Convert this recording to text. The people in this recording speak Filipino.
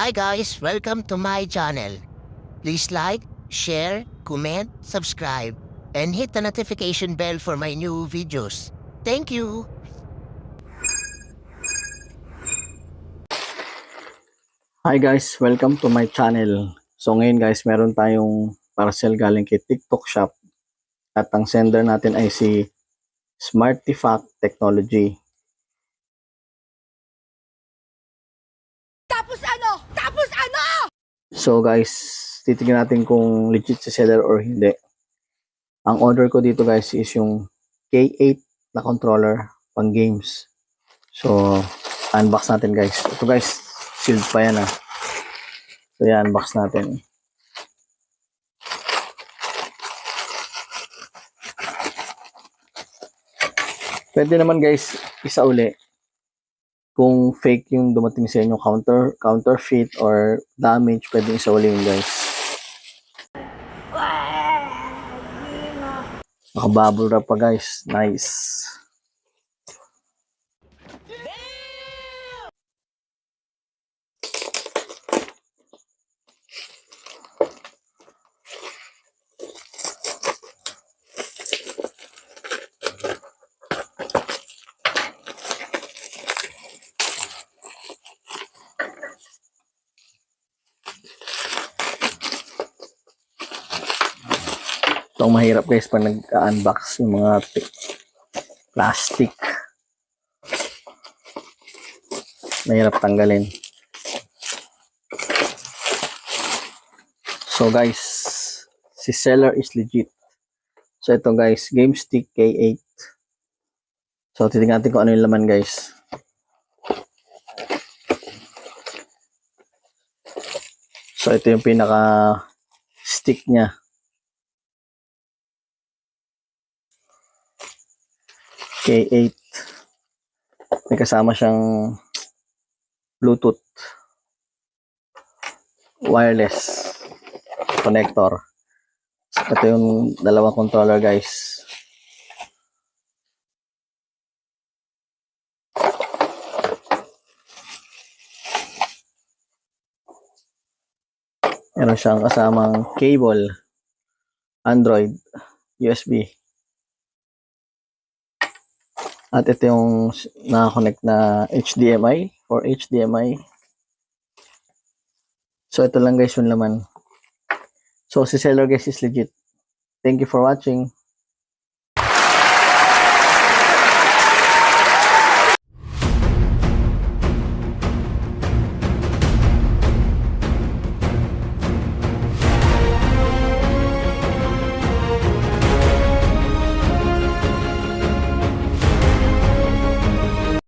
Hi guys, welcome to my channel. Please like, share, comment, subscribe, and hit the notification bell for my new videos. Thank you! Hi guys, welcome to my channel. So ngayon guys, meron tayong parcel galing kay TikTok Shop at ang sender natin ay si Smartifact Technology. Tapos ano? Tapos ano? So guys, titignan natin kung legit si seller or hindi. Ang order ko dito guys is yung K8 na controller pang games. So unbox natin guys. Ito guys, sealed pa yan ah. So yan, unbox natin. Pwede naman guys, isa uli. Kung fake yung dumating sa inyo, counterfeit or damage, pwede isa uli yun guys. Naka-bubble wrap pa guys. Nice. Ito ang mahirap guys pag nag-unbox yung mga plastic. Mahirap tanggalin. So guys, si seller is legit. So ito guys, GameStick K8. So titingnan natin kung ano yung laman guys. So ito yung pinaka stick niya. K8. May kasama siyang Bluetooth wireless connector. So, ito yung dalawang controller guys. Meron siyang kasamang cable, Android, USB. At ito yung nakakonect na HDMI or HDMI. So ito lang guys yung laman. So si seller guys is legit. Thank you for watching.